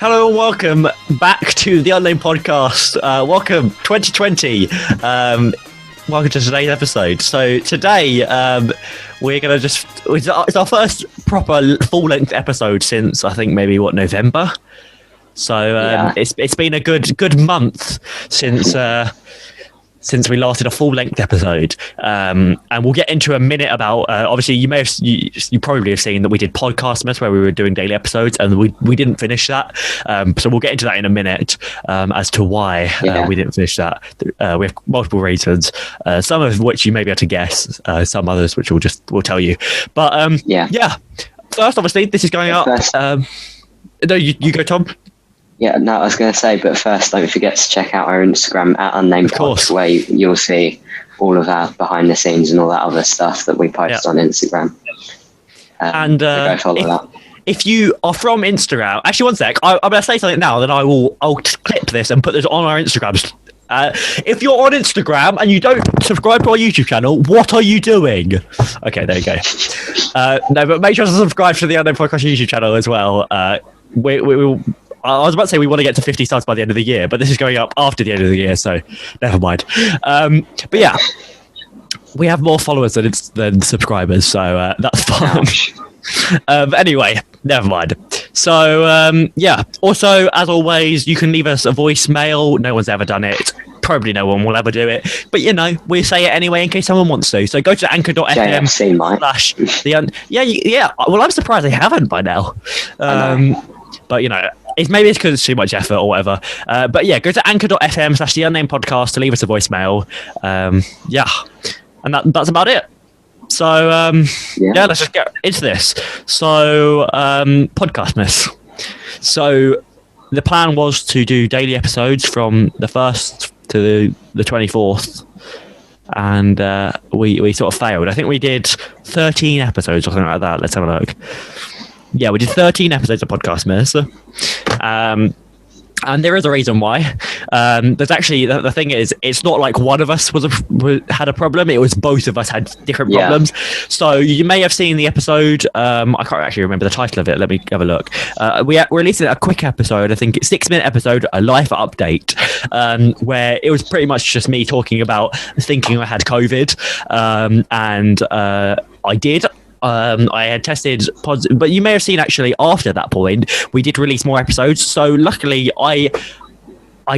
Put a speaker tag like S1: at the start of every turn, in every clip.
S1: Hello and welcome back to the Unnamed podcast. Welcome 2020. Welcome to today's episode. So today we're going to it's our first proper full-length episode since I think maybe November. So it's been a good month since we last did a full-length episode, and we'll get into a minute about. Obviously, you probably have seen that we did Podcastmas where we were doing daily episodes, and we didn't finish that. So we'll get into that in a minute as to why we didn't finish that. We have multiple reasons, some of which you may be able to guess, some others which we'll tell you. But first, obviously, this is going up. No, you go, Tom.
S2: Yeah, no, I was going to say, but first, don't forget to check out our Instagram at Unnamed, of course, where you'll see all of our behind the scenes and all that other stuff that we post on Instagram.
S1: And
S2: go follow that.
S1: If you are from Instagram, actually, one sec, I'm going to say something now, then I'll clip this and put this on our Instagrams. If you're on Instagram and you don't subscribe to our YouTube channel, what are you doing? Okay, there you go. No, but make sure to subscribe to the Unnamed Podcast YouTube channel as well. We will. I was about to say we want to get to 50 subs by the end of the year, but this is going up after the end of the year, so never mind. But yeah, we have more followers than subscribers, so that's fine. But anyway, never mind. So also, as always, you can leave us a voicemail. No one's ever done it. Probably no one will ever do it, but we say it anyway in case someone wants to. So go to anchor.fm / well, I'm surprised they haven't by now. But maybe it's because it's too much effort or whatever. But yeah, go to anchor.fm / the Unnamed podcast to leave us a voicemail. And that's about it. So let's just get into this. So Podcastmas. So the plan was to do daily episodes from the 1st to the 24th. And we sort of failed. I think we did 13 episodes or something like that. Let's have a look. Yeah, we did 13 episodes of Podcastmas. And there is a reason why. There's actually, the thing is, it's not like one of us had a problem. It was both of us had different problems. So you may have seen the episode. I can't actually remember the title of it. Let me have a look. We released a quick episode. I think it's 6-minute episode, a life update, where it was pretty much just me talking about thinking I had COVID. And I did. I had tested positive, but you may have seen actually after that point we did release more episodes. So luckily I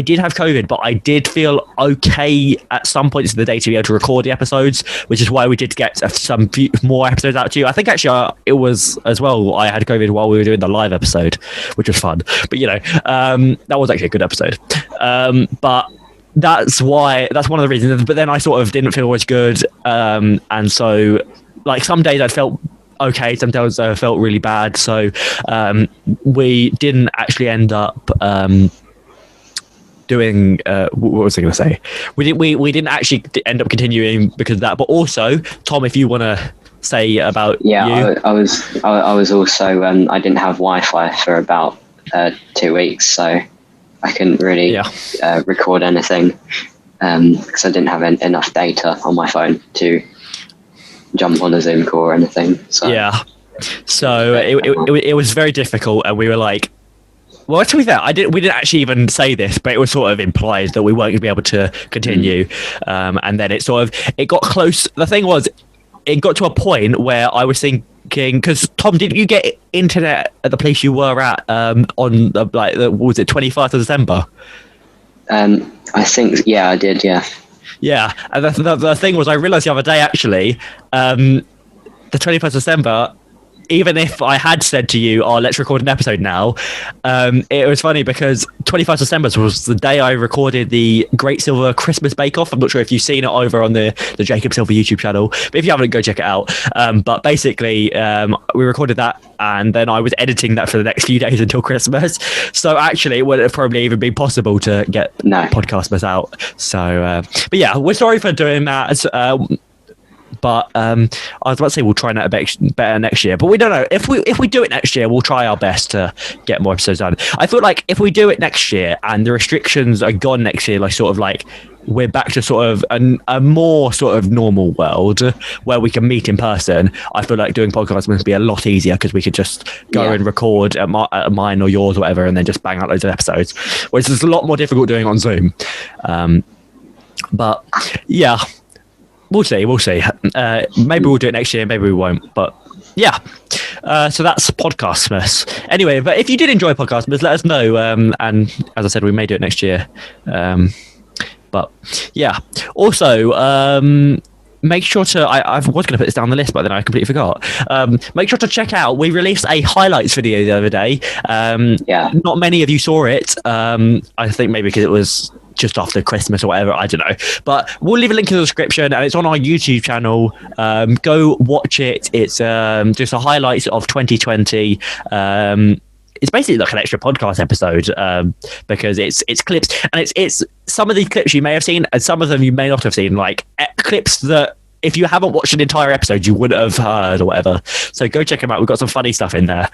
S1: did have COVID, but I did feel okay at some points of the day to be able to record the episodes, which is why we did get some more episodes out to you. I think actually it was as well, I had COVID while we were doing the live episode, which was fun. But that was actually a good episode. But that's one of the reasons. But then I sort of didn't feel as good, and so. Like some days I felt okay, some days I felt really bad. So we didn't actually end up doing. What was I going to say? We didn't actually end up continuing because of that. But also, Tom, if you want to say about you.
S2: I was also I didn't have Wi-Fi for about 2 weeks, so I couldn't really record anything because I didn't have enough data on my phone to jump on a Zoom call or anything. So
S1: it was very difficult, and we were like, well, to be fair, we didn't actually even say this, but it was sort of implied that we weren't going to be able to continue. And then it got close. The thing was, it got to a point where I was thinking, because Tom, didn't you get internet at the place you were at on was it 21st of December?
S2: I think I did.
S1: Yeah, and the thing was, I realised the other day, actually, the 21st of December, even if I had said to you, let's record an episode now, it was funny because 21st December was the day I recorded the Great Silver Christmas Bake Off. I'm not sure if you've seen it over on the Jacob Silver YouTube channel, but if you haven't, go check it out. But basically, we recorded that, and then I was editing that for the next few days until Christmas. So actually, it wouldn't have probably even been possible to get Podcastmas out. So, but yeah, we're sorry for doing that. But I was about to say we'll try that better next year, but we don't know. If we do it next year, we'll try our best to get more episodes done. I feel like if we do it next year and the restrictions are gone next year, like sort of like we're back to sort of a more sort of normal world where we can meet in person, I feel like doing podcasts must be a lot easier because we could just go and record at mine or yours or whatever, and then just bang out loads of episodes, which is a lot more difficult doing on Zoom. But yeah, we'll see. Maybe we'll do it next year, maybe we won't, but yeah. So that's Podcastmas. Anyway, but if you did enjoy Podcastmas, let us know. And as I said, we may do it next year. But yeah. Also, make sure to. I was going to put this down the list, but then I completely forgot. Make sure to check out. We released a highlights video the other day. Not many of you saw it. I think maybe because it was just after Christmas or whatever, I don't know, but we'll leave a link in the description, and it's on our YouTube channel. Go watch it. It's just a highlights of 2020. It's basically like an extra podcast episode, because it's clips, and it's some of these clips you may have seen and some of them you may not have seen, like clips that if you haven't watched an entire episode you wouldn't have heard or whatever. So go check them out. We've got some funny stuff in there,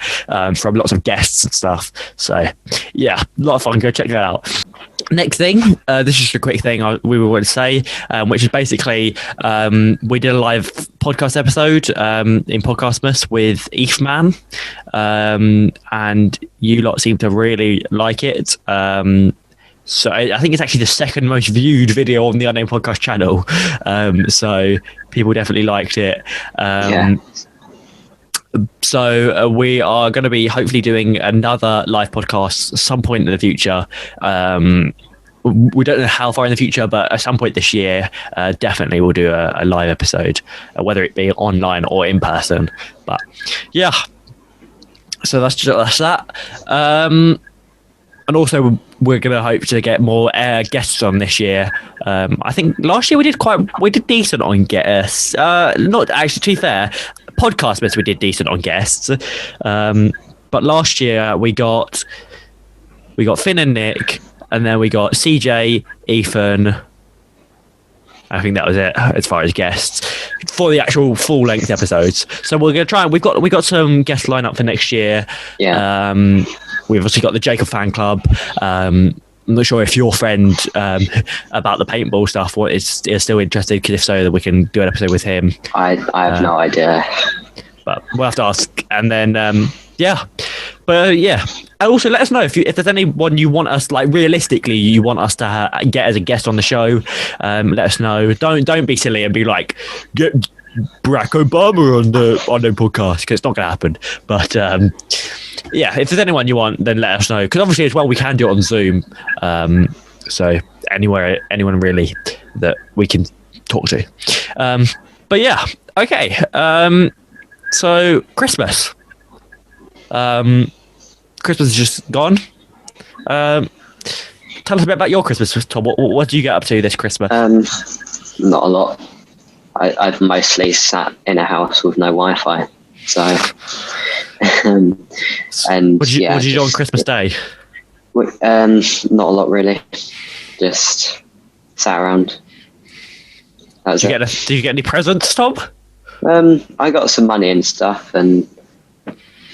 S1: from lots of guests and stuff. So yeah, a lot of fun. Go check that out. Next thing, this is just a quick thing we were going to say, which is basically we did a live podcast episode in Podcastmas with Eefman, and you lot seem to really like it. So I think it's actually the second most viewed video on the Unnamed Podcast channel. So people definitely liked it. So we are going to be hopefully doing another live podcast some point in the future. We don't know how far in the future, but at some point this year, definitely we'll do a live episode, whether it be online or in person. But yeah, so that's that. And also, we're going to hope to get more guests on this year. I think last year we did decent on guests. Not actually, to be fair, Podcastmas we did decent on guests. But last year we got Finn and Nick, and then we got CJ, Ethan. I think that was it as far as guests for the actual full length episodes. So we're going to try, and we've got some guests lined up for next year. Yeah. We've also got the Jacob fan club. I'm not sure if your friend about the paintball stuff is still interested, because if so, that we can do an episode with him.
S2: I have no idea,
S1: but we'll have to ask. And then yeah, but yeah. And also let us know if there's anyone you want us, like realistically you want us to get as a guest on the show. Let us know. Don't be silly and be like, get Barack Obama on the podcast, because it's not going to happen. But yeah, if there's anyone you want, then let us know, because obviously as well we can do it on Zoom. So anyone really that we can talk to. But yeah, okay. So Christmas. Christmas is just gone. Tell us a bit about your Christmas, Tom. What do you get up to this Christmas?
S2: Not a lot. I've mostly sat in a house with no Wi-Fi. So, and
S1: what did you do on Christmas Day?
S2: Not a lot really. Just sat around. That was
S1: did you get any presents, Tom?
S2: I got some money and stuff, and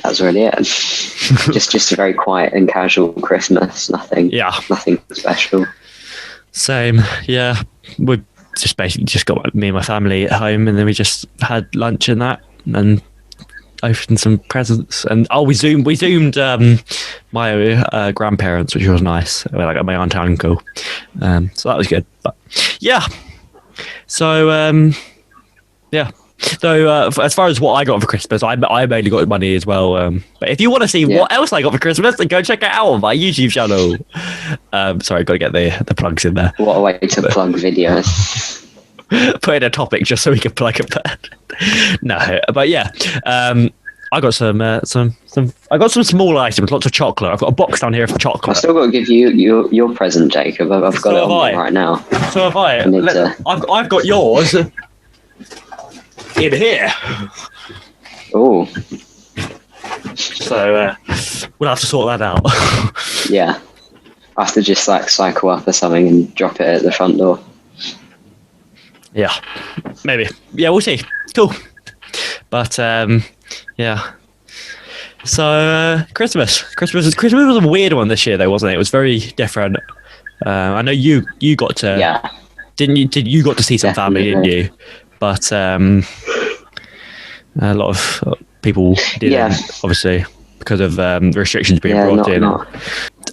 S2: that's really it. just a very quiet and casual Christmas. Nothing special.
S1: Same. Yeah, we just basically just got me and my family at home, and then we just had lunch and that, and opened some presents. And we zoomed my grandparents, which was nice. Like my aunt and uncle. So that was good. But yeah. So yeah. So as far as what I got for Christmas, I mainly got money as well. But if you want to see what else I got for Christmas, then go check it out on my YouTube channel. Sorry, got to get the plugs in there.
S2: What a way to plug videos.
S1: Put in a topic just so we can plug it. No, but yeah. I got some small items, lots of chocolate. I've got a box down here for chocolate.
S2: I've still got to give you your present, Jacob. I've got it on right now.
S1: So have I. I've got yours in here.
S2: Oh.
S1: So we'll have to sort that out.
S2: Yeah. I have to just cycle up or something and drop it at the front door.
S1: Yeah. Maybe. Yeah, we'll see. Cool. But yeah. So Christmas was a weird one this year though, wasn't it? It was very different. I know you got to Didn't you? Did you got to see some family, didn't you? But a lot of people didn't, obviously, because of restrictions being brought in.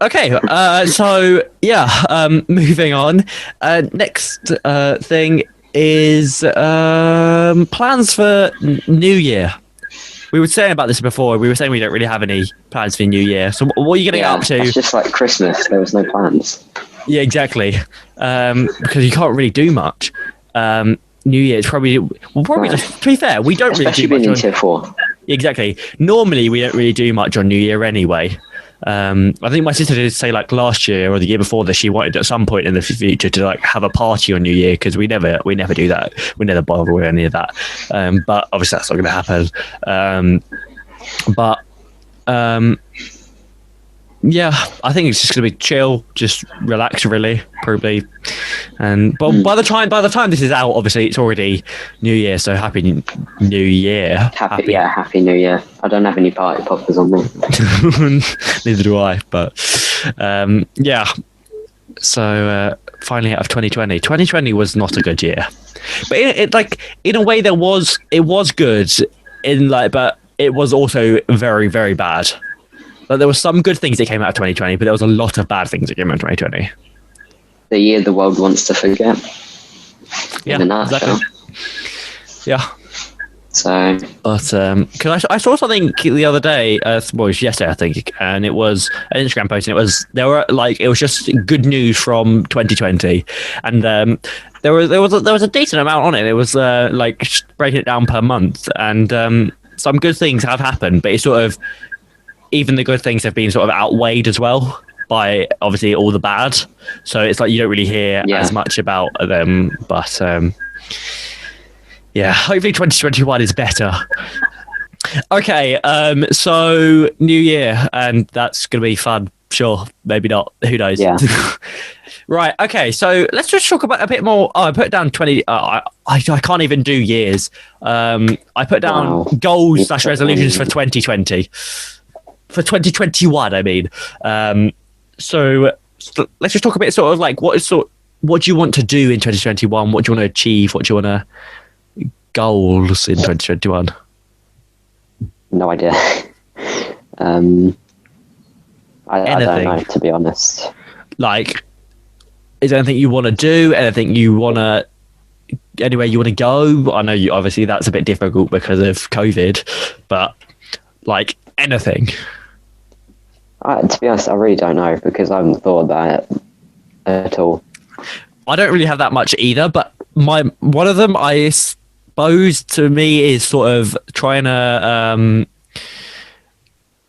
S1: Okay, so moving on. Next thing is plans for New Year. We were saying about this before. We were saying we don't really have any plans for New Year. So what are you going to get up to?
S2: It's just like Christmas. There was no plans.
S1: Yeah, exactly. Because you can't really do much. New Year is probably just, to be fair, we don't
S2: Especially
S1: really do much.
S2: Especially being in Tier 4.
S1: Exactly. Normally, we don't really do much on New Year anyway. I think my sister did say like last year or the year before that she wanted at some point in the future to like have a party on New Year, because we never do that. We never bother with any of that. But obviously that's not going to happen. Yeah, I think it's just gonna be chill, just relax, really, probably. But by the time this is out, obviously it's already New Year. So happy New Year!
S2: Happy New Year! I don't have any party poppers on me.
S1: Neither do I. But So finally out of 2020. 2020 was not a good year, but in a way it was good but it was also very, very bad. Like, there were some good things that came out of 2020, but there was a lot of bad things that came out of 2020.
S2: The year the world wants to forget.
S1: Yeah, exactly. Yeah.
S2: So,
S1: but because I saw something the other day, it was yesterday, I think, and it was an Instagram post, and it was just good news from 2020, and there was a decent amount on it. It was breaking it down per month, and some good things have happened, but it's sort of, even the good things have been sort of outweighed as well by obviously all the bad. So it's like you don't really hear as much about them. But hopefully 2021 is better. Okay, so New Year, and that's going to be fun. Sure, maybe not. Who knows?
S2: Yeah.
S1: Right. Okay. So let's just talk about a bit more. Oh, I put down 20. I can't even do years. I put down goals / resolutions for 2020. For 2021, I mean. So let's just talk a bit sort of like what do you want to do in 2021? What do you want to achieve? What do you want to goals in 2021?
S2: No idea. I don't know, to be honest.
S1: Like, is there anything you want to do? Anything you want to... Anywhere you want to go? I know obviously that's a bit difficult because of COVID, but like anything.
S2: To be honest, I really don't know, because I haven't thought about it at all.
S1: I don't really have that much either, but one of them, I suppose, to me is sort of trying to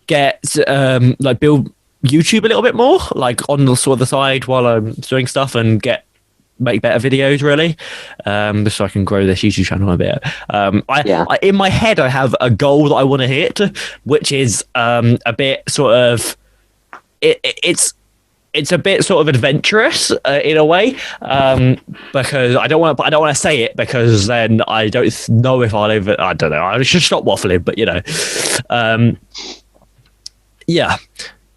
S1: get build YouTube a little bit more, like on the sort of the side while I'm doing stuff, and make better videos, really, just so I can grow this YouTube channel a bit. I in my head I have a goal that I want to hit, which is a bit sort of it's a bit sort of adventurous in a way, because I don't want to say it, because then I don't know if I don't know. I should stop waffling, but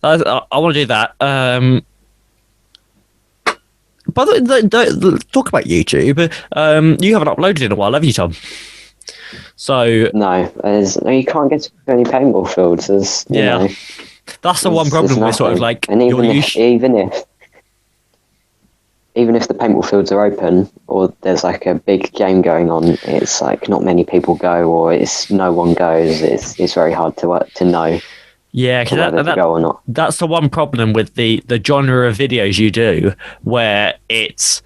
S1: I want to do that. But talk about YouTube. You haven't uploaded in a while, have you, Tom? So
S2: no, you can't get to any paintball fields.
S1: That's the one problem with sort of like,
S2: and even if the paintball fields are open, or there's like a big game going on, it's like not many people go, or no one goes. It's very hard to know.
S1: Yeah, because that's the one problem with the genre of videos you do, where it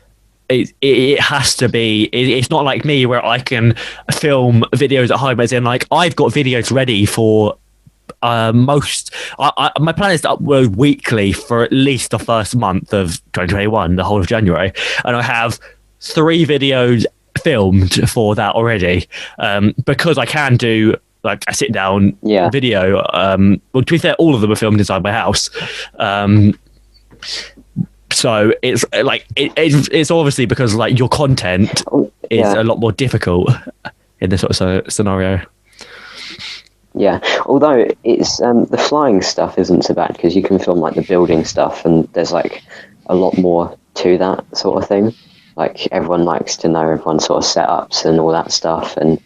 S1: has to be. It's not like me, where I can film videos at home. As in, like, I've got videos ready for my plan is to upload weekly for at least the first month of 2021, the whole of January, and I have 3 videos filmed for that already, because I can do like a sit down video. Well, to be fair, all of them are filmed inside my house. So it's like it's obviously because like your content is a lot more difficult in this sort of scenario.
S2: Yeah, although it's the flying stuff isn't so bad, because you can film like the building stuff, and there's like a lot more to that sort of thing. like everyone likes to know everyone's sort of setups and all that stuff, and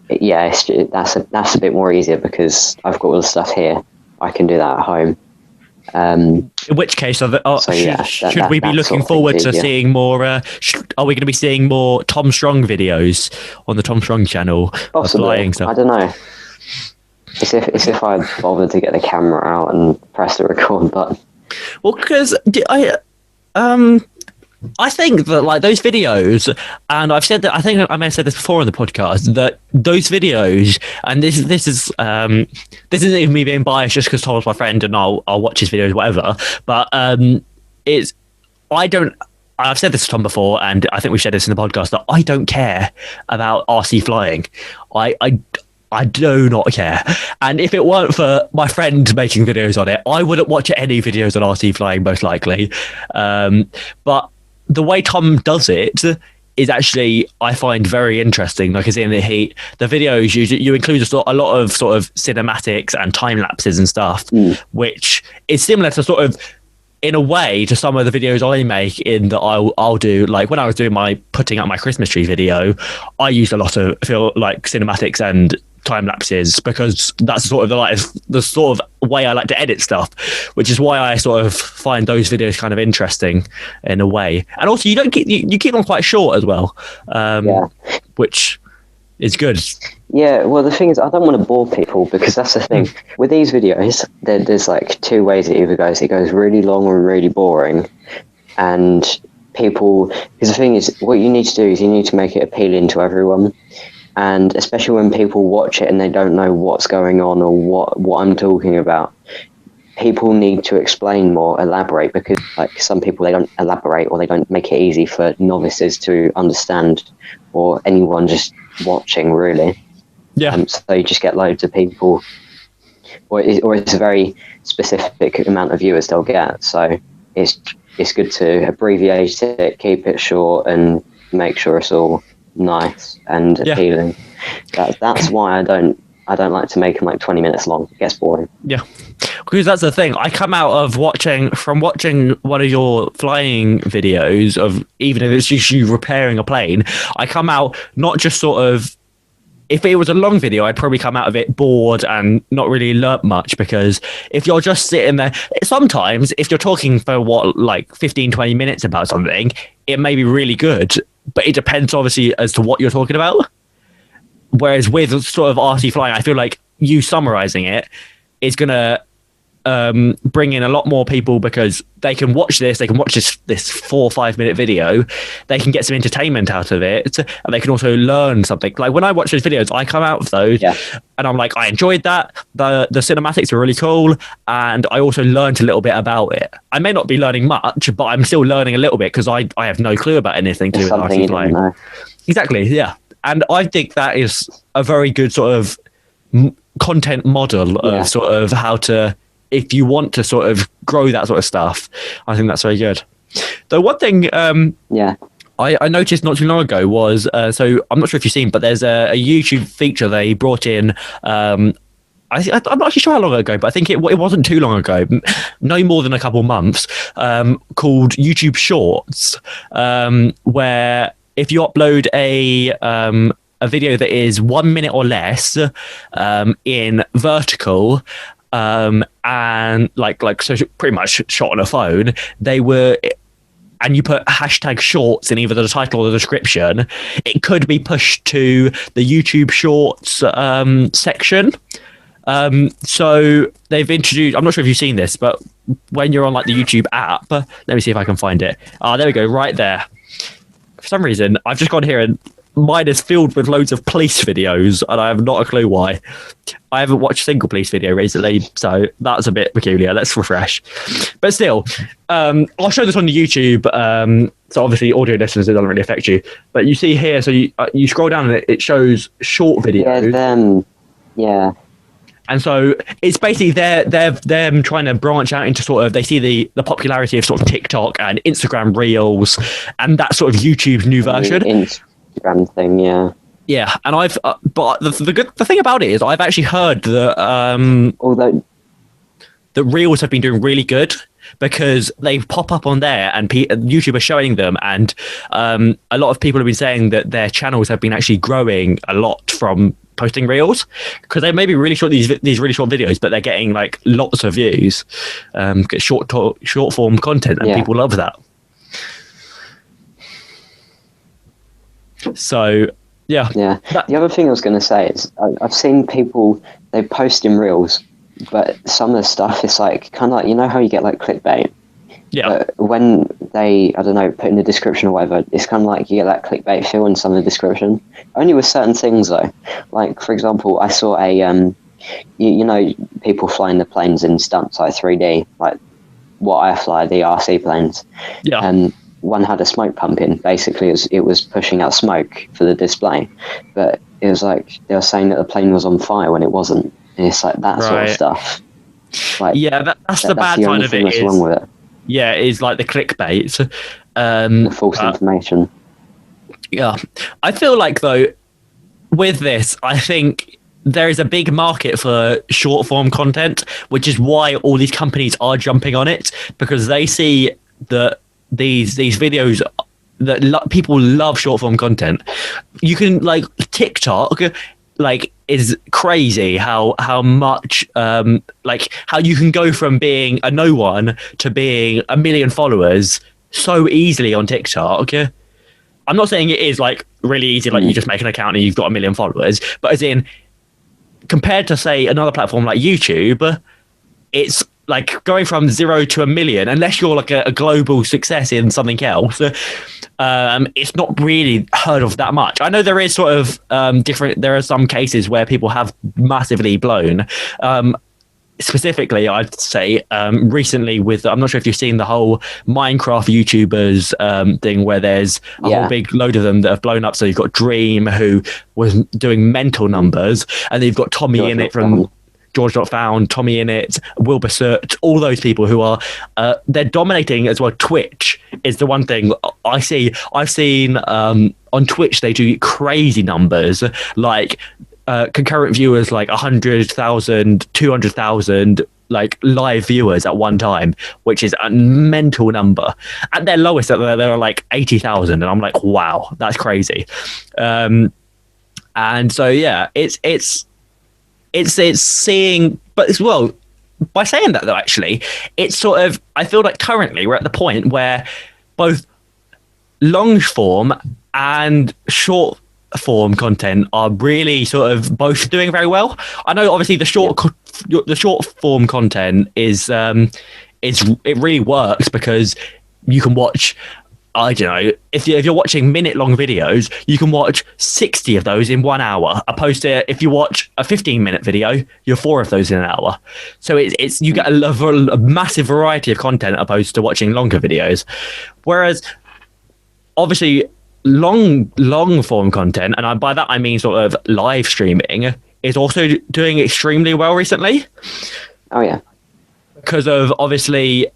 S2: yeah, that's a bit more easier because I've got all the stuff here. I can do that at home.
S1: In which case, should we be looking forward to seeing more? Are we going to be seeing more Tom Strong videos on the Tom Strong channel?
S2: Possibly. I don't know. It's if I bothered to get the camera out and press the record button.
S1: Well, because I think that like those videos, and I've said that, I think I may have said this before on the podcast, that those videos, and this isn't even me being biased just because Tom's my friend and I'll watch his videos, whatever. But I've said this to Tom before, and I think we've said this in the podcast, that I don't care about RC flying. I do not care. And if it weren't for my friend making videos on it, I wouldn't watch any videos on RC flying, most likely. But the way Tom does it is actually, I find, very interesting. Like, as in the videos, you include a lot of sort of cinematics and time lapses and stuff, which is similar to sort of, in a way, to some of the videos I make, in that I'll do, like when I was doing my putting up my Christmas tree video, I used a lot of cinematics and time lapses because that's sort of the sort of way I like to edit stuff, which is why I sort of find those videos kind of interesting in a way. And also, you keep them quite short as well, which is good.
S2: Yeah, well, the thing is, I don't want to bore people, because that's the thing with these videos. There's like two ways it either goes. It goes really long or really boring, and people. Because the thing is, what you need to do is you need to make it appealing to everyone. And especially when people watch it and they don't know what's going on or what I'm talking about, people need to explain more, elaborate, because like some people, they don't elaborate or they don't make it easy for novices to understand, or anyone just watching, really.
S1: Yeah.
S2: So you just get loads of people, or it's a very specific amount of viewers they'll get. So it's good to abbreviate it, keep it short, and make sure it's all nice and appealing. That's why I don't like to make them like 20 minutes long. It gets boring.
S1: Yeah, because that's the thing. I come out of watching one of your flying videos, of even if it's just you repairing a plane, I come out not just sort of, if it was a long video, I'd probably come out of it bored and not really learnt much, because if you're just sitting there, sometimes if you're talking for like 15, 20 minutes about something, it may be really good, but it depends obviously as to what you're talking about. Whereas with sort of RC flying, I feel like you summarizing it is going to bring in a lot more people, because they can watch this 4 or 5 minute video, they can get some entertainment out of it, and they can also learn something. Like when I watch those videos, I come out of those and I'm like, I enjoyed that, the cinematics were really cool, and I also learned a little bit about it. I may not be learning much, but I'm still learning a little bit, because I have no clue about anything to do with RC flying. Exactly, yeah. And I think that is a very good sort of content model of sort of how to, if you want to sort of grow that sort of stuff. I think that's very good. The one thing I noticed not too long ago was, so I'm not sure if you've seen, but there's a YouTube feature they brought in. I'm not actually sure how long ago, but I think it wasn't too long ago, no more than a couple months, called YouTube Shorts, where if you upload a video that is 1 minute or less in vertical, and like so pretty much shot on a phone, and you put hashtag shorts in either the title or the description, it could be pushed to the YouTube Shorts section. So they've introduced, I'm not sure if you've seen this, but when you're on like the YouTube app, let me see if I can find it. There we go, right there. For some reason, I've just gone here and mine is filled with loads of police videos, and I have not a clue why. I haven't watched a single police video recently, so that's a bit peculiar. Let's refresh. But still, I'll show this on the YouTube. So obviously, audio listeners, it doesn't really affect you. But you see here, so you scroll down and it shows short videos.
S2: Yeah.
S1: And so it's basically them trying to branch out into sort of, they see the popularity of sort of TikTok and Instagram Reels, and that sort of YouTube's new version.
S2: Instagram thing, yeah.
S1: Yeah, and but the thing about it is, I've actually heard that
S2: although
S1: the Reels have been doing really good, because they pop up on there and YouTube are showing them, and a lot of people have been saying that their channels have been actually growing a lot from posting reels, because they may be really short, these really short videos, but they're getting like lots of views, short form content, and people love that. So yeah.
S2: The other thing I was going to say is I've seen people, they post in reels, but some of the stuff is like kind of like, you know how you get like clickbait. But when they, I don't know, put in the description or whatever, it's kind of like you get that clickbait feel in some of the description. Only with certain things though. Like for example, I saw a you know, people flying the planes in stunts like 3D, like what I fly, the RC planes. And one had a smoke pump in. Basically, it was pushing out smoke for the display, but it was like they were saying that the plane was on fire when it wasn't. And it's like that sort of stuff. Like,
S1: that's the bad side of it.
S2: That's wrong with it.
S1: Yeah, it's like the clickbait,
S2: the false information.
S1: Yeah, I feel like though with this, I think there is a big market for short form content, which is why all these companies are jumping on it, because they see that these videos that people love short form content. You can like TikTok, like is crazy how much like how you can go from being a no one to being 1 million followers so easily on TikTok. I'm not saying it is like really easy, like you just make an account and you've got 1 million followers, but as in compared to say another platform like YouTube, it's like going from 0 to 1 million, unless you're like a global success in something else, it's not really heard of that much. I know there is sort of there are some cases where people have massively blown. Specifically, I'd say recently with, I'm not sure if you've seen the whole Minecraft YouTubers thing where there's a whole big load of them that have blown up. So you've got Dream, who was doing mental numbers, and then you've got Tommy in it from George Not Found, Tommy in it, Wilbur Search, all those people who are they're dominating as well. Twitch is the one thing I see. I've seen on Twitch they do crazy numbers, like concurrent viewers like 100,000, 200,000 like live viewers at one time, which is a mental number. At their lowest, there are like 80,000, and I'm like, wow, that's crazy. And so yeah, it's seeing, but as well, by saying that though, actually, it's sort of, I feel like currently we're at the point where both long form and short form content are really sort of both doing very well. I know obviously the short form content is it really works because you can watch, I don't know, if you're watching minute-long videos, you can watch 60 of those in 1 hour, opposed to if you watch a 15-minute video, you're 4 of those in an hour. So it's you get a massive variety of content opposed to watching longer videos. Whereas, obviously, long form content, and by that I mean sort of live streaming, is also doing extremely well recently.
S2: Oh yeah,
S1: because of obviously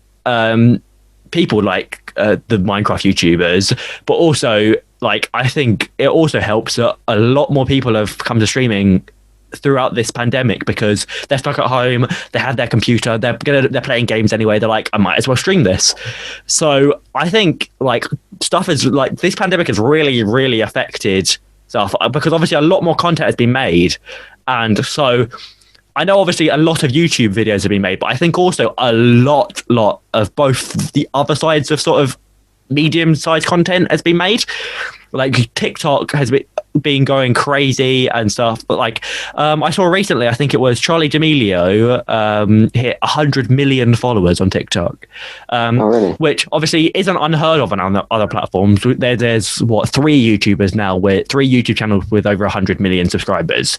S1: people like the Minecraft YouTubers, but also like I think it also helps that a lot more people have come to streaming throughout this pandemic because they're stuck at home, they have their computer, they're playing games anyway, they're like, I might as well stream this. So I think like stuff is like, this pandemic has really affected stuff because obviously a lot more content has been made, and so I know obviously a lot of YouTube videos have been made, but I think also a lot of both the other sides of sort of medium-sized content has been made. Like TikTok has been going crazy and stuff, but like I saw recently, I think it was Charlie D'Amelio hit 100 million followers on TikTok, which obviously isn't unheard of on other platforms. There's what, 3 YouTubers now, with 3 YouTube channels with over 100 million subscribers.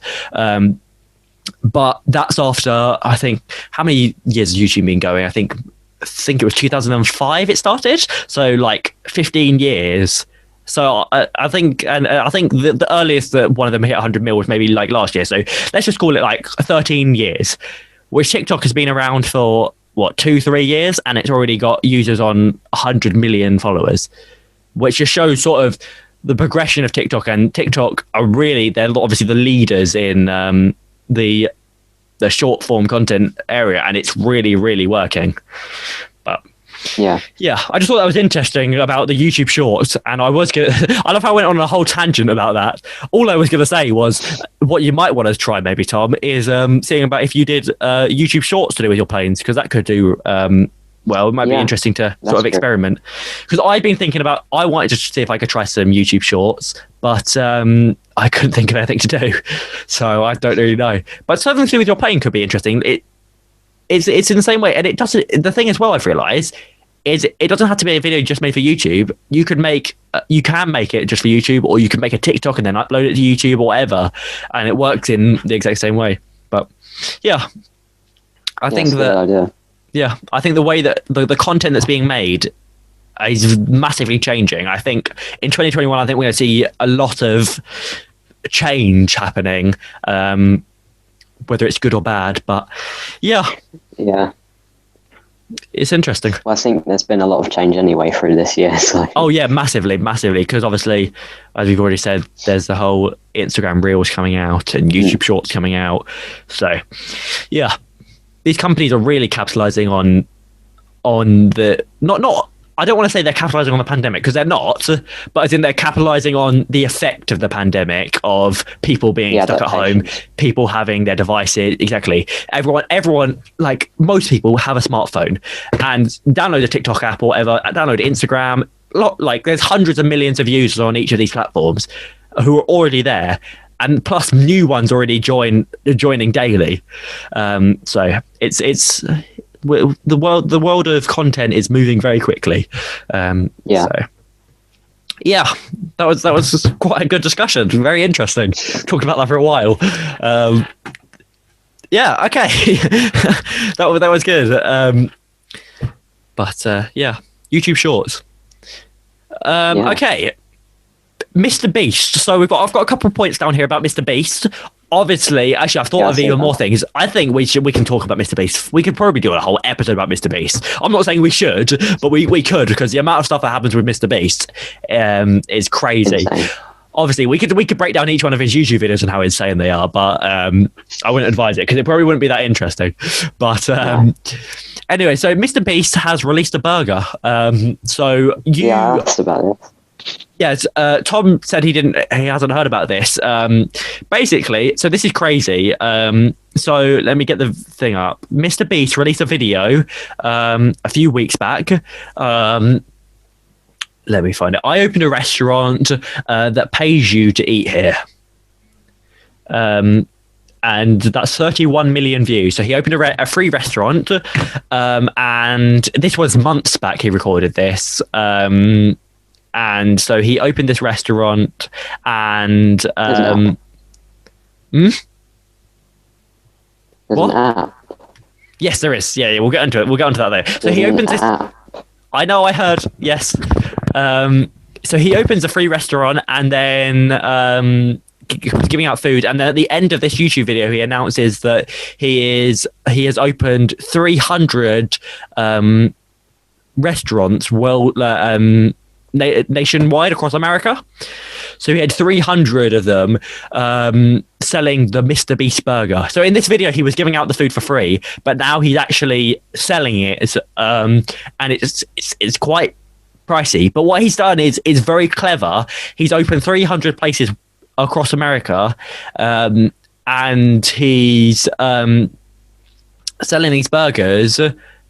S1: But that's after, I think, how many years has YouTube been going? I think it was 2005 it started, so like 15 years. So I think the earliest that one of them hit 100 mil was maybe like last year. So let's just call it like 13 years, which TikTok has been around for what, 2-3 years, and it's already got users on 100 million followers, which just shows sort of the progression of TikTok. And TikTok are really, they're obviously the leaders in the short form content area, and it's really working. But Yeah, I just thought that was interesting about the YouTube Shorts, and I love how I went on a whole tangent about that. All I was going to say was what you might want to try, maybe Tom, is seeing about if you did YouTube Shorts to do with your planes, because that could do well. It might be interesting to sort of experiment. Because I've been thinking about, I wanted to see if I could try some YouTube Shorts, but I couldn't think of anything to do, so I don't really know. But something to do with your plane could be interesting. It's in the same way, and it doesn't. The thing as well, I've realised, is it doesn't have to be a video just made for YouTube. You can make it just for YouTube, or you can make a TikTok and then upload it to YouTube or whatever, and it works in the exact same way. But yeah, I think that I think the way that the content that's being made is massively changing. I think in 2021, I think we're going to see a lot of change happening, whether it's good or bad. But yeah. It's interesting.
S2: Well, I think there's been a lot of change anyway through this year. So.
S1: Oh yeah, massively, because obviously, as we've already said, there's the whole Instagram Reels coming out and YouTube Shorts coming out. So, yeah, these companies are really capitalizing on the not. I don't want to say they're capitalizing on the pandemic, because they're not, but as in they're capitalizing on the effect of the pandemic, of people being stuck at home, people having their devices. Exactly. Everyone, like most people, have a smartphone and download a TikTok app or whatever, download Instagram. Like there's hundreds of millions of users on each of these platforms who are already there, and plus new ones already joining daily. So it's. The world of content is moving very quickly. So, yeah, that was quite a good discussion. Very interesting. Talked about that for a while. Yeah, okay, that was good. But yeah, YouTube Shorts. Okay, Mr. Beast. So I've got a couple of points down here about Mr. Beast. Obviously, actually, I've thought of even more things. I think we can talk about Mr. Beast. We could probably do a whole episode about Mr. Beast. I'm not saying we should, but we could, because the amount of stuff that happens with Mr. Beast is crazy. Insane. Obviously, we could break down each one of his YouTube videos and how insane they are, but I wouldn't advise it, because it probably wouldn't be that interesting. But anyway, so Mr. Beast has released a burger. So you
S2: that's about it.
S1: Yes, Tom said he hasn't heard about this. Basically, so this is crazy. So let me get the thing up. Mr. Beast released a video a few weeks back. Let me find it. I opened a restaurant that pays you to eat here. And that's 31 million views. So he opened a free restaurant, and this was months back he recorded this. And so he opened this restaurant, and
S2: There's an app.
S1: Yes, there is. Yeah, we'll get into it. We'll get onto that later. So he opens this. I know. I heard. Yes. So he opens a free restaurant, and then giving out food, and then at the end of this YouTube video, he announces that he has opened 300 restaurants nationwide across America. So he had 300 of them selling the Mr. Beast burger. So in this video, he was giving out the food for free, but now he's actually selling it, and it's quite pricey. But what he's done is very clever. He's opened 300 places across America, and he's selling these burgers,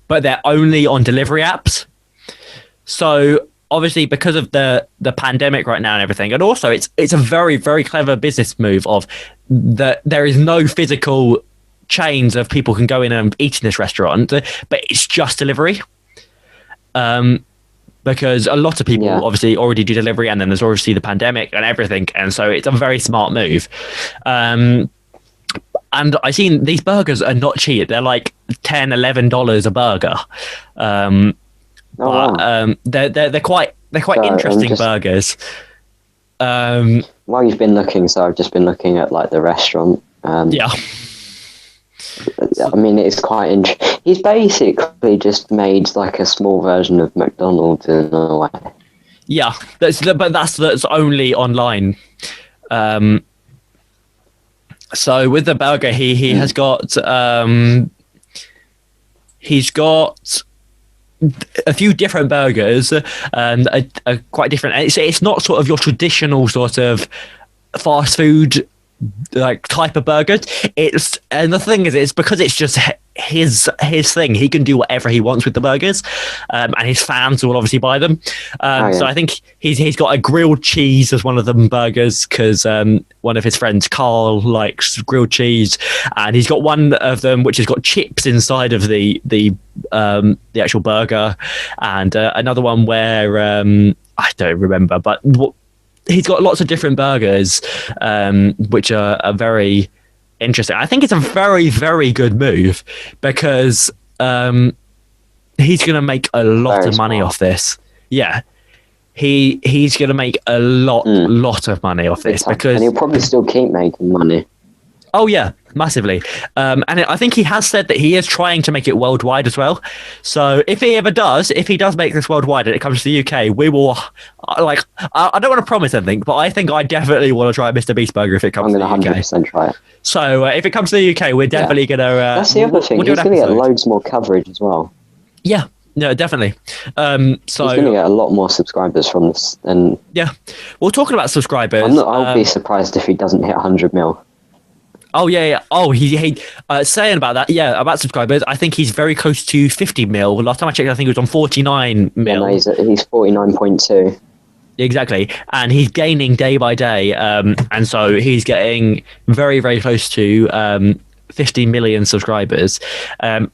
S1: but they're only on delivery apps. So obviously, because of the pandemic right now and everything, and also it's a very, very clever business move of that there is no physical chains of people can go in and eat in this restaurant, but it's just delivery. Because a lot of people obviously already do delivery, and then there's obviously the pandemic and everything, and so it's a very smart move. And I've seen these burgers are not cheap; they're like $10-11 a burger. They're quite interesting burgers.
S2: While you've been looking, so I've just been looking at like the restaurant.
S1: Yeah.
S2: I mean, it's quite interesting. He's basically just made like a small version of McDonald's in a way.
S1: Yeah, that's only online. So with the burger, he has got he's got a few different burgers, are quite different. It's not sort of your traditional sort of fast food like type of burgers. And the thing is, it's because it's just his thing. He can do whatever he wants with the burgers, and his fans will obviously buy them. So I think he's got a grilled cheese as one of them burgers because one of his friends, Carl, likes grilled cheese, and he's got one of them which has got chips inside of the actual burger, and another one where I don't remember, but he's got lots of different burgers, which are very interesting. I think it's a very, very good move because he's going to make a lot of money off this. Yeah, he's going to make a lot of money off this because,
S2: and he'll probably still keep making money.
S1: Oh yeah, massively. And I think he has said that he is trying to make it worldwide as well. So if he does make this worldwide and it comes to the UK, we will, I don't want to promise anything, but I think I definitely want to try a Mr. Beast burger if it comes to the UK.
S2: I'm going to 100% try it.
S1: So if it comes to the UK, we're definitely going to...
S2: That's the other thing. He's going to get loads more coverage as well.
S1: Yeah. No, definitely. So
S2: he's going to get a lot more subscribers from this. And
S1: yeah. Well, talking about subscribers...
S2: I'll be surprised if he doesn't hit 100 mil.
S1: Oh yeah. Oh, he saying about that. Yeah, about subscribers. I think he's very close to 50 mil. Last time I checked, I think he was on 49 mil.
S2: Yeah, no, he's 49.2.
S1: Exactly, and he's gaining day by day, and so he's getting very, very close to 50 million subscribers. And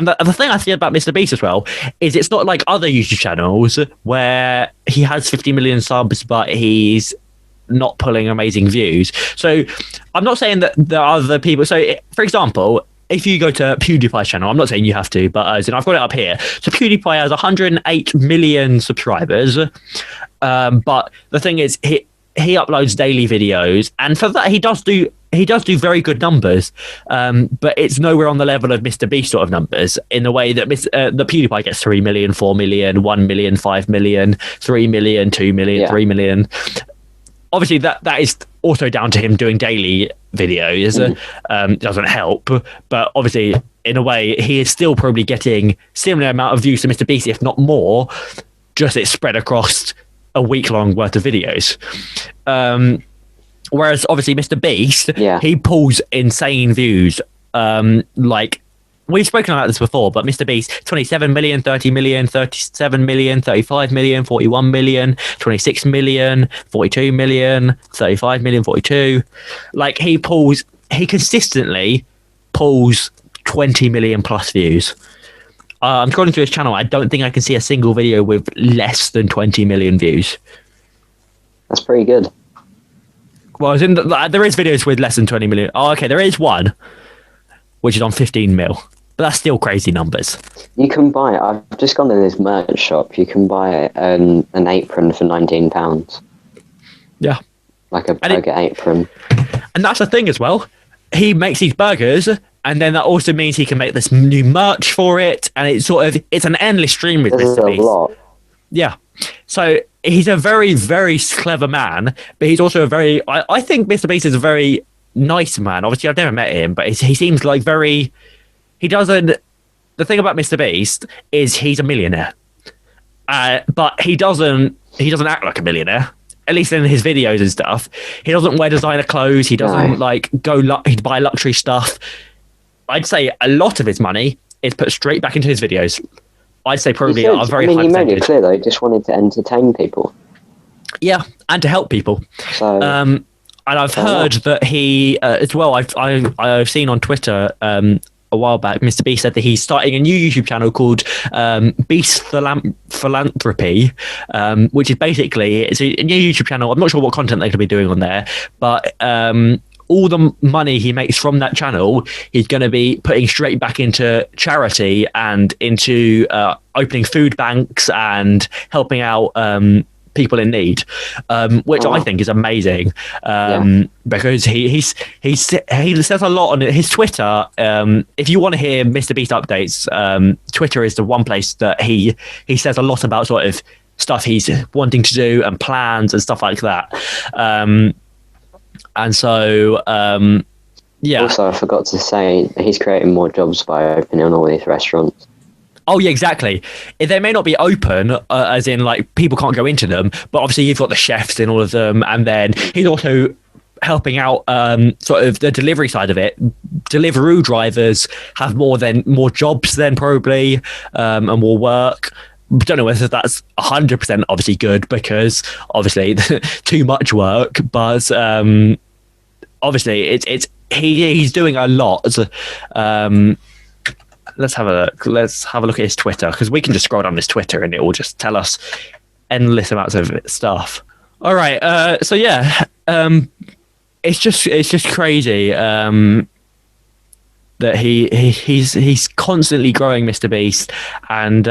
S1: the thing I see about Mr. Beast as well is it's not like other YouTube channels where he has 50 million subs, but he's not pulling amazing views. So I'm not saying that there are other people. So for example, if you go to PewDiePie's channel, I'm not saying you have to, but I've got it up here. So PewDiePie has 108 million subscribers. But the thing is, he uploads daily videos, and for that he does do very good numbers. But it's nowhere on the level of Mr. Beast sort of numbers in the way that the PewDiePie gets 3 million, 4 million, 1 million, 5 million, 3 million, 2 million, 3 million. Obviously, that is also down to him doing daily videos. Doesn't help, but obviously, in a way, he is still probably getting similar amount of views to Mr. Beast, if not more. Just it's spread across a week-long worth of videos. Whereas, obviously, Mr. Beast, he pulls insane views. Like we've spoken about this before, but Mr. Beast, 27 million, 30 million, 37 million, 35 million, 41 million, 26 million, 42 million, 35 million, 42. Like he consistently pulls 20 million plus views. I'm scrolling through his channel. I don't think I can see a single video with less than 20 million views.
S2: That's pretty good.
S1: Well, there is videos with less than 20 million. Oh, okay, there is one, which is on 15 mil. But that's still crazy numbers.
S2: You can buy, I've just gone to this merch shop, you can buy an apron for £19.
S1: Yeah.
S2: Like a burger apron.
S1: And that's the thing as well. He makes these burgers, and then that also means he can make this new merch for it, and it's an endless stream with Mr. Beast. A lot. Yeah. So he's a very, very clever man, but he's also I think Mr. Beast is a very nice man. Obviously, I've never met him, but he seems like very... the thing about Mr. Beast is he's a millionaire, but he doesn't act like a millionaire. At least in his videos and stuff, he doesn't wear designer clothes. He doesn't he'd buy luxury stuff. I'd say a lot of his money is put straight back into his videos. I'd say probably a very high percentage. He made it
S2: clear though. He just wanted to entertain people.
S1: Yeah, and to help people. So, and I've heard that he as well. I've seen on Twitter. A while back, Mr. Beast said that he's starting a new YouTube channel called Beast Philanthropy, which is basically it's a new YouTube channel. I'm not sure what content they're going to be doing on there, but all the money he makes from that channel, he's going to be putting straight back into charity and into opening food banks and helping out people in need, which I think is amazing, because he says a lot on his Twitter. If you want to hear Mr. Beast updates, Twitter is the one place that he says a lot about sort of stuff he's wanting to do and plans and stuff like that. And so, yeah.
S2: Also, I forgot to say he's creating more jobs by opening all these restaurants.
S1: Oh yeah, exactly. They may not be open, as in like people can't go into them, but obviously you've got the chefs in all of them, and then he's also helping out sort of the delivery side of it. Deliveroo drivers have more jobs than probably and more work. Don't know whether that's 100% obviously good, because obviously too much work, but obviously he's doing a lot. Let's have a look. Let's have a look at his Twitter, because we can just scroll down his Twitter and it will just tell us endless amounts of stuff. All right. So yeah, it's just crazy that he's constantly growing Mr. Beast, and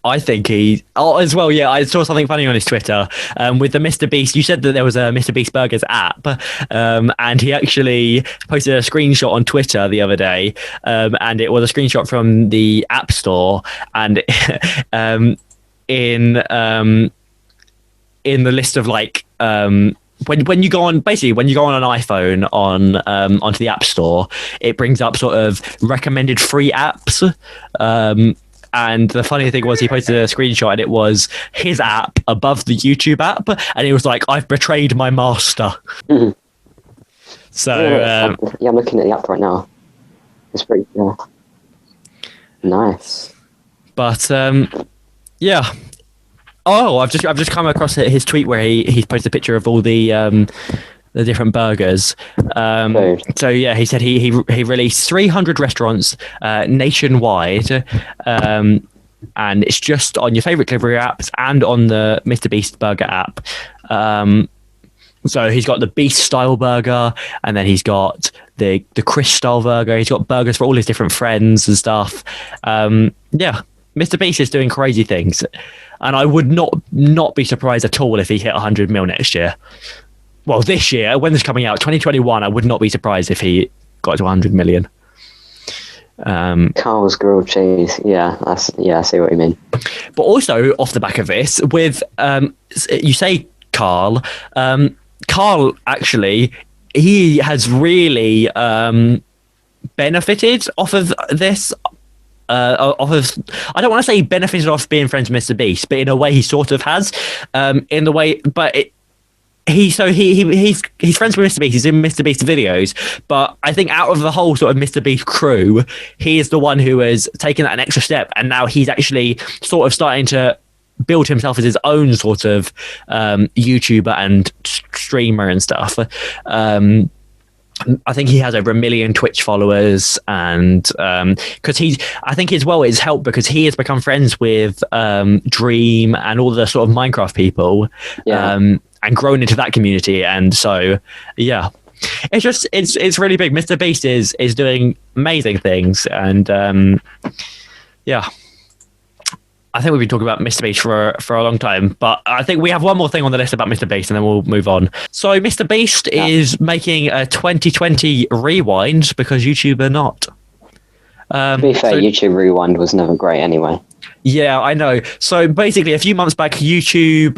S1: I think as well. Yeah, I saw something funny on his Twitter with the Mr. Beast. You said that there was a Mr. Beast Burgers app, and he actually posted a screenshot on Twitter the other day, and it was a screenshot from the App Store, and in the list of like when you go on an iPhone onto the App Store, it brings up sort of recommended free apps. And the funny thing was, he posted a screenshot and it was his app above the YouTube app, and he was like, "I've betrayed my master."
S2: Mm-hmm.
S1: So
S2: I'm looking at the app right now. It's pretty nice.
S1: But yeah. Oh, I've just come across his tweet where he's posted a picture of all the different burgers. So yeah, he said he released 300 restaurants nationwide, and it's just on your favorite delivery apps and on the Mr. Beast Burger app. So he's got the Beast style burger, and then he's got the Chris style burger. He's got burgers for all his different friends and stuff. Yeah, Mr. Beast is doing crazy things, and I would not be surprised at all if he hit 100 mil next year. Well, this year, when this is coming out, 2021, I would not be surprised if he got to 100 million.
S2: Carl's grilled cheese. Yeah, I see what you mean.
S1: But also, off the back of this, with you say Carl, Carl actually, he has really benefited off of this. I don't want to say benefited off being friends with Mr. Beast, but in a way he sort of has. In the way, but he's friends with Mr. Beast. He's in Mr. Beast videos, but I think out of the whole sort of Mr. Beast crew, he is the one who has taken that an extra step, and now he's actually sort of starting to build himself as his own sort of YouTuber and streamer and stuff. I think he has over 1 million Twitch followers, and because I think as well it's helped because he has become friends with Dream and all the sort of Minecraft people, and grown into that community. And so yeah, it's really big. Mr. Beast is doing amazing things, and yeah, I think we've been talking about Mr. Beast for a long time, but I think we have one more thing on the list about Mr. Beast, and then we'll move on. So Mr. Beast is making a 2020 rewind because YouTube are not.
S2: To be fair, YouTube Rewind was never great anyway.
S1: Yeah, I know. So basically, a few months back, YouTube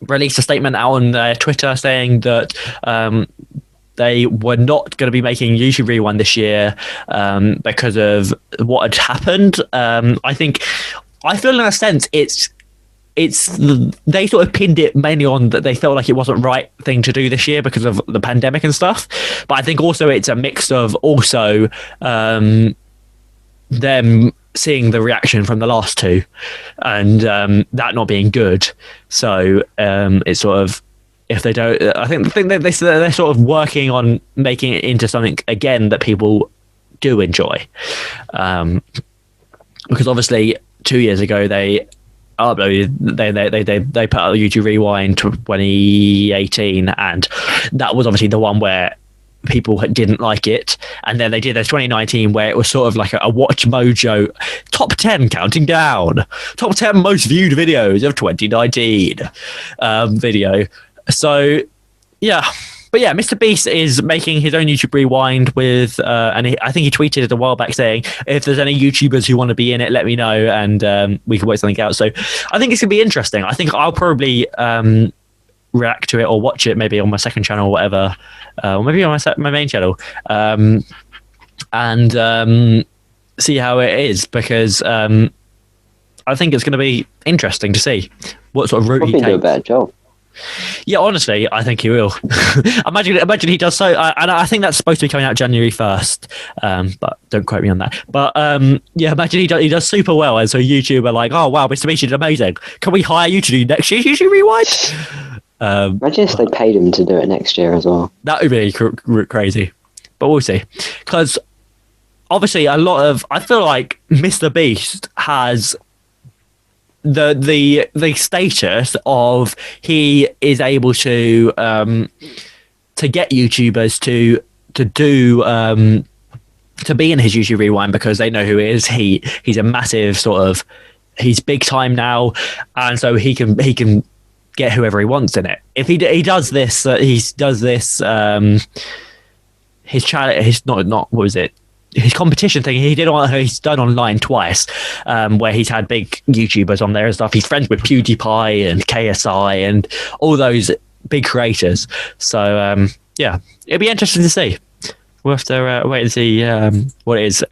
S1: released a statement out on their Twitter saying that they were not going to be making YouTube Rewind this year because of what had happened. I feel in a sense they sort of pinned it mainly on that they felt like it wasn't right thing to do this year because of the pandemic and stuff. But I think also it's a mix of also them seeing the reaction from the last two, and that not being good. So it's sort of, if they don't, I think they're sort of working on making it into something again that people do enjoy, because obviously 2 years ago they uploaded, they put out YouTube Rewind 2018, and that was obviously the one where people didn't like it. And then they did their 2019 where it was sort of like a Watch Mojo top 10 counting down, top 10 most viewed videos of 2019 video. So yeah, but yeah, Mr. Beast is making his own YouTube Rewind with and I think he tweeted it a while back saying, if there's any YouTubers who want to be in it, let me know, and we can work something out. So I think it's gonna be interesting. I think I'll probably react to it or watch it maybe on my second channel or whatever, or maybe on my main channel, and see how it is, because I think it's going to be interesting to see what sort of route he takes.
S2: Do a better job.
S1: Yeah, honestly, I think he will. imagine he does so, and I think that's supposed to be coming out January 1st, but don't quote me on that. But yeah, imagine he does super well as a YouTuber. Like, oh wow, Mr. Beast is amazing. Can we hire you to do next year's YouTube Rewind?
S2: Imagine if they paid him to do it next year as well.
S1: That would be crazy, but we'll see. Because obviously, I feel like Mr. Beast has the status of he is able to get YouTubers to do to be in his YouTube Rewind, because they know who he is. He's a massive he's big time now, and so he can get whoever he wants in it. If he does this, his challenge, his not what was it? His competition thing he's done online twice, where he's had big YouTubers on there and stuff. He's friends with PewDiePie and KSI and all those big creators. So yeah, it'll be interesting to see. We'll have to wait and see what it is.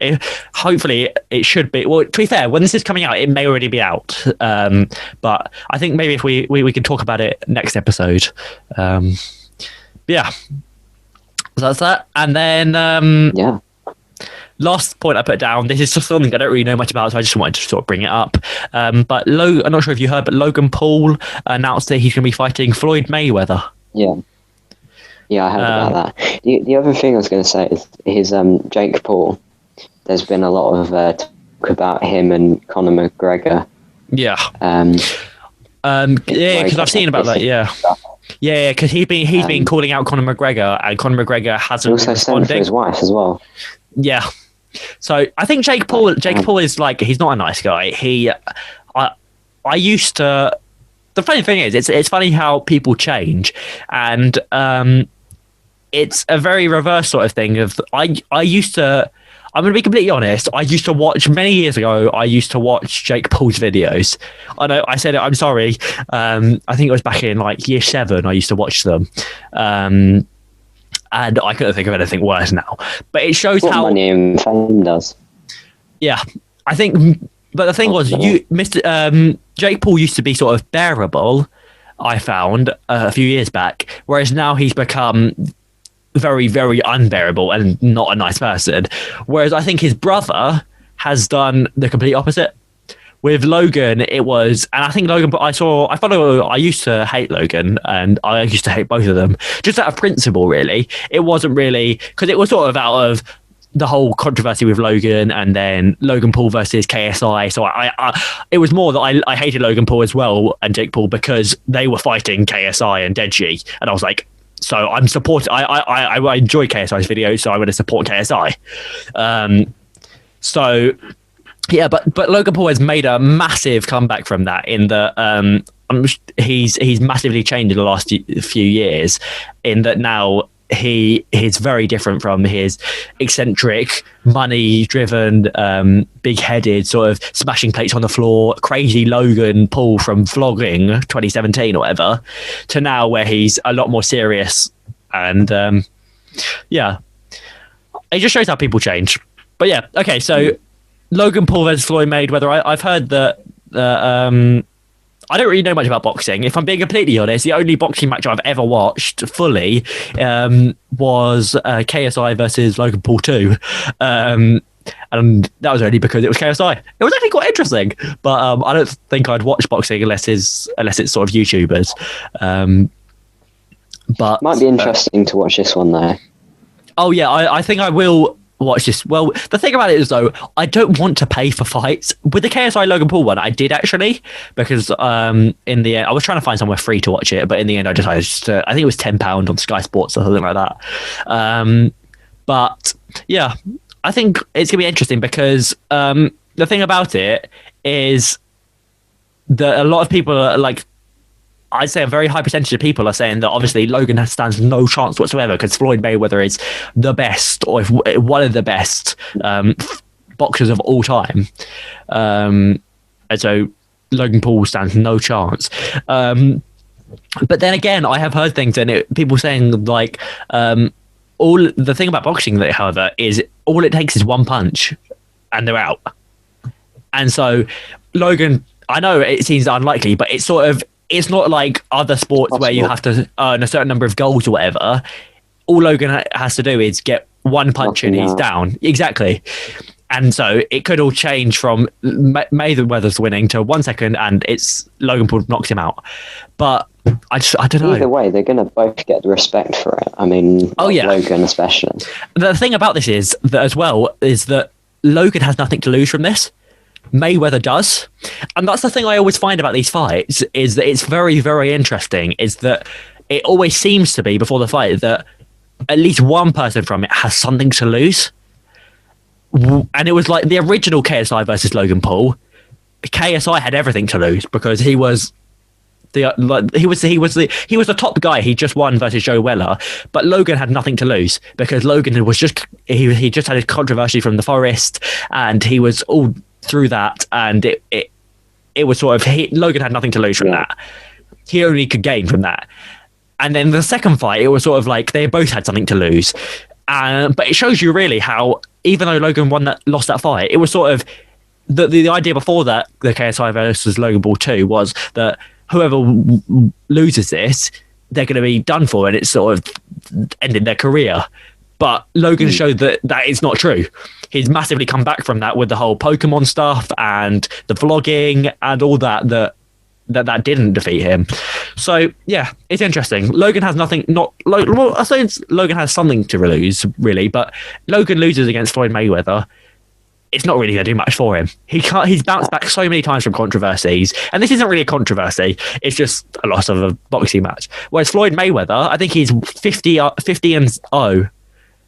S1: Hopefully it should be. Well, to be fair, when this is coming out, it may already be out. But I think maybe if we can talk about it next episode. Yeah. So that's that. And then
S2: yeah.
S1: Last point I put down, this is just something I don't really know much about, so I just wanted to sort of bring it up. But I'm not sure if you heard, but Logan Paul announced that he's going to be fighting Floyd Mayweather.
S2: Yeah. Yeah, I heard about that. The other thing I was going to say is Jake Paul. There's been a lot of talk about him and Conor McGregor.
S1: Yeah. Yeah, because I've seen about that. Yeah. Yeah, because he's been calling out Conor McGregor, and Conor McGregor hasn't
S2: also
S1: responded.
S2: For his wife as well.
S1: Yeah. So I think Jake Paul is like, he's not a nice guy. I used to. The funny thing is, it's funny how people change, and it's a very reverse sort of thing. I used to. I'm going to be completely honest. I used to watch many years ago. I used to watch Jake Paul's videos. I know I said it. I'm sorry. I think it was back in like year 7. I used to watch them, and I couldn't think of anything worse now. But it shows how
S2: money and fame does.
S1: Yeah, I think. But the thing was, Jake Paul used to be sort of bearable. I found a few years back, whereas now he's become very, very unbearable and not a nice person. Whereas I think his brother has done the complete opposite. With Logan, it was, and I think Logan, I used to hate Logan, and I used to hate both of them, just out of principle, really. It wasn't really, because it was sort of out of the whole controversy with Logan, and then Logan Paul versus KSI. So it was more that I hated Logan Paul as well and Jake Paul, because they were fighting KSI and Deji, and I was like, so I'm supporting. I enjoy KSI's videos, so I'm going to support KSI. So yeah, but Logan Paul has made a massive comeback from that. In the he's massively changed in the last few years. In that now he's very different from his eccentric, money-driven, big-headed, sort of smashing plates on the floor, crazy Logan Paul from vlogging 2017 or whatever, to now where he's a lot more serious. And yeah, it just shows how people change. But yeah, okay, so Logan Paul versus Floyd Mayweather. I've heard that I don't really know much about boxing. If I'm being completely honest, the only boxing match I've ever watched fully was KSI versus Logan Paul 2. And that was only because it was KSI. It was actually quite interesting, but I don't think I'd watch boxing unless it's sort of YouTubers. But
S2: might be interesting to watch this one though. Oh
S1: yeah, I think I will watch this. Well, the thing about it is, though, I don't want to pay for fights. With the KSI Logan Paul one, I did actually, because in the end, I was trying to find somewhere free to watch it, but in the end, I decided I think it was £10 on Sky Sports or something like that. But yeah, I think it's gonna be interesting because the thing about it is that a lot of people are like, I'd say a very high percentage of people are saying that obviously Logan stands no chance whatsoever because Floyd Mayweather is the best, or if one of the best boxers of all time. And so Logan Paul stands no chance. But then again, I have heard things and people saying like, all the thing about boxing, however, is all it takes is one punch and they're out. And so Logan, I know it seems unlikely, but it's not like other sports where you have to earn a certain number of goals or whatever. All Logan has to do is get one punch and he's down. Exactly. And so it could all change from Mayweather's winning to 1 second and it's Logan Paul knocks him out. But I don't know.
S2: Either way, they're going to both get the respect for it. I mean, Logan especially.
S1: The thing about this is that Logan has nothing to lose from this. Mayweather does. And that's the thing I always find about these fights, is that it's very, very interesting, is that it always seems to be before the fight that at least one person from it has something to lose. And it was like the original KSI versus Logan Paul. KSI had everything to lose because he was the top guy. He just won versus Joe Weller, but Logan had nothing to lose because Logan was he just had his controversy from the Forest, and he was all through that, and it was sort of Logan had nothing to lose from that. He only could gain from that. And then the second fight, it was sort of like they both had something to lose. But it shows you really how, even though Logan lost that fight, it was sort of the idea before that, the KSI versus Logan Paul 2, was that whoever loses this, they're going to be done for, and it's sort of ended their career. But Logan showed that is not true. He's massively come back from that with the whole Pokemon stuff and the vlogging and all that didn't defeat him. So yeah, it's interesting. Logan has nothing. I say Logan has something to lose, really, but Logan loses against Floyd Mayweather. It's not really going to do much for him. He's bounced back so many times from controversies, and this isn't really a controversy. It's just a loss of a boxing match. Whereas Floyd Mayweather, I think he's 50-0,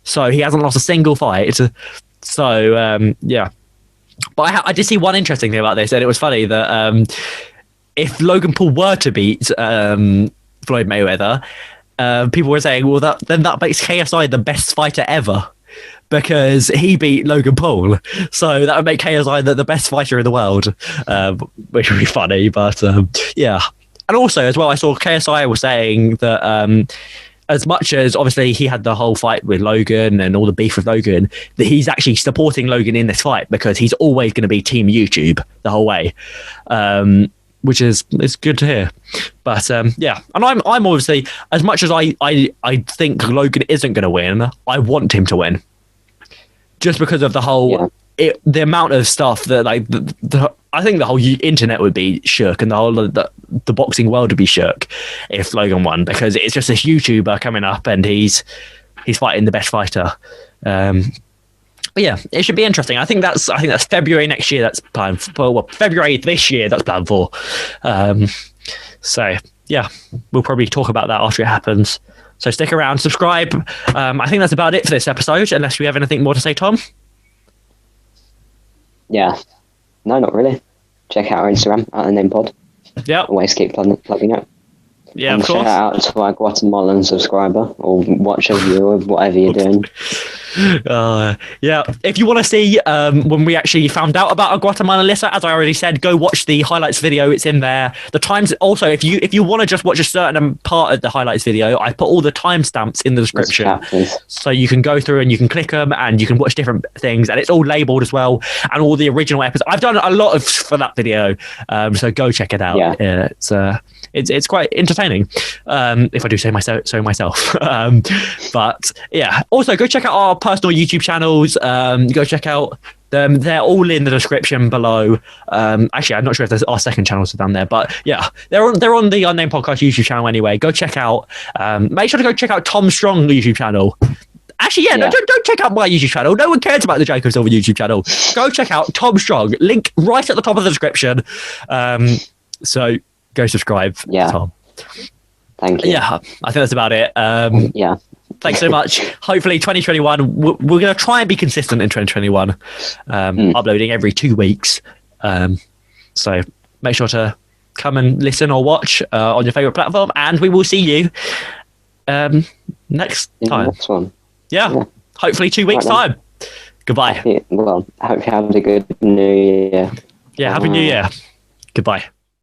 S1: so he hasn't lost a single fight. So yeah, but I did see one interesting thing about this, and it was funny that if Logan Paul were to beat Floyd Mayweather, people were saying, well, then that makes KSI the best fighter ever, because he beat Logan Paul. So that would make KSI the best fighter in the world, which would be funny. But yeah. And also, as well, I saw KSI was saying that as much as obviously he had the whole fight with Logan and all the beef with Logan, that he's actually supporting Logan in this fight because he's always going to be Team YouTube the whole way. Which is good to hear. But yeah, and I'm obviously, as much as I think Logan isn't going to win, I want him to win, just because of the whole the amount of stuff that I think the whole internet would be shook, and the whole the boxing world would be shook if Logan won, because it's just this YouTuber coming up and he's fighting the best fighter. But yeah, it should be interesting. I think that's February next year. That's planned for. Well, February this year. That's planned for. So yeah, we'll probably talk about that after it happens. So stick around, subscribe. I think that's about it for this episode. Unless we have anything more to say, Tom.
S2: Yeah, no, not really. Check out our Instagram at Unnamed Pod.
S1: Yeah,
S2: always keep plugging it.
S1: Yeah,
S2: and
S1: of course.
S2: Shout out to our Guatemalan subscriber or watcher, viewer, whatever you're doing.
S1: Yeah, if you want to see when we actually found out about our Guatemalan listener, as I already said, go watch the highlights video. It's in there. The times also, if you want to just watch a certain part of the highlights video, I put all the timestamps in the description, so you can go through and you can click them and you can watch different things, and it's all labeled as well, and all the original episodes. I've done a lot for that video, so go check it out. Yeah, it's quite entertaining, if I do say so myself. But yeah, also go check out our personal YouTube channels. Go check out them. They're all in the description below. Actually, I'm not sure if there's our second channels are down there, but yeah, they're on the Unnamed Podcast YouTube channel anyway. Go check out. Make sure to go check out Tom Strong YouTube channel. Actually, yeah. No, don't check out my YouTube channel. No one cares about the Jacob Silver YouTube channel. Go check out Tom Strong. Link right at the top of the description. So go subscribe.
S2: Yeah.
S1: Tom.
S2: Thank you.
S1: Yeah, I think that's about it.
S2: Yeah.
S1: Thanks so much. Hopefully 2021, we're going to try and be consistent in 2021, uploading every 2 weeks. So make sure to come and listen or watch on your favourite platform, and we will see you next time.
S2: Next one.
S1: Yeah. Hopefully 2 weeks' time. Goodbye.
S2: Well, I hope you have a good New Year.
S1: Yeah, Happy New Year. Goodbye.